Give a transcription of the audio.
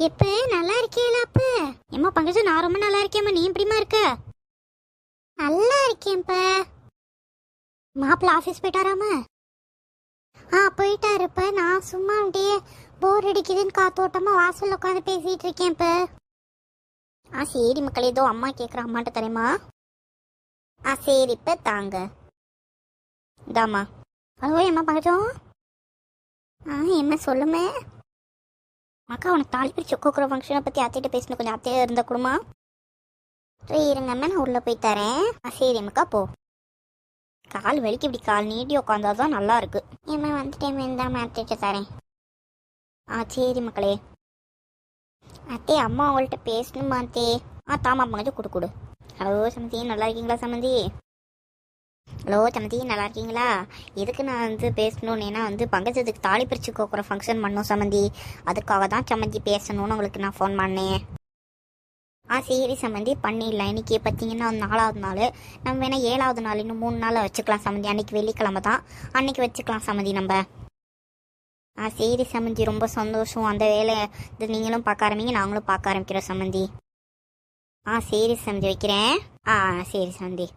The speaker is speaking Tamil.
எப்ப நல்லா இருக்கேல அப்ப? ஏம்மா பங்கஜம், நான் ரொம்ப நல்லா இருக்கேம்மா. நீ எப்படிமா இருக்க? நல்லா இருக்கேன்ப்ப. மாப்பிள்ள ஆஃபீஸ் போயிட்டாராமா? போயிட்டாருப்ப. நான் சும்மா அப்படியே போர் அடிக்குதுன்னு காத்தோட்டமா வாசல்ல உட்காந்து பேசிட்டு இருக்கேன்ப்ப. சரி மக்கள், ஏதோ அம்மா கேட்குற அம்மாட்ட தரேம்மா. சரிப்ப தாங்க. இதாம்மா. ஹலோ ஏம்மா பங்கஜம்? என்ன சொல்லுமே. அக்கா, உனக்கு தாலி பிரிச்சு உட்காக்குற ஃபங்க்ஷனை பற்றி அத்தைகிட்ட பேசணும். கொஞ்சம் அத்தையாக இருந்த குடுமா. இருங்கம்மா, நான் உள்ளே போய் தரேன். சரி அம்மாக்கா, போ. கால் வலிக்கு இப்படி கால் நீட்டி உட்காந்தா தான் நல்லா இருக்கு. ஏம்மா வந்துட்டேன், இருந்தாம அத்தைகிட்ட தரேன். சரி மக்களே. அத்தே, அம்மா அவங்கள்ட்ட பேசணுமா அத்தே? தாமா கொஞ்சம் கொடு. ஹலோ சமந்தி, நல்லா இருக்கீங்களா சமந்தி? ஹலோ சமந்தி, நல்லா இருக்கீங்களா? எதுக்கு நான் வந்து பேசணும்னு, ஏன்னா வந்து பங்கஜத்துக்கு தாலி பிரிச்சு கோக்குற ஃபங்க்ஷன் பண்ணோம் சமந்தி. அதுக்காக தான் சமந்தி பேசணும்னு உங்களுக்கு நான் ஃபோன் பண்ணேன். சரி சமந்தி, பண்ணிடலாம். இன்றைக்கி பார்த்தீங்கன்னா 4வது நாள். நம்ம வேணால் 7வது நாள் இன்னும் 3 நாளில் வச்சுக்கலாம் சமந்தி. அன்றைக்கி வெள்ளிக்கிழமை தான், அன்றைக்கி வச்சுக்கலாம் சமந்தி நம்ம. சரி சமந்தி, ரொம்ப சந்தோஷம். அந்த வேலை இது நீங்களும் பார்க்க ஆரம்பிங்க, நாங்களும் பார்க்க ஆரம்பிக்கிறோம் சமந்தி. சரி சமந்தி, வைக்கிறேன். சரி சமந்தி.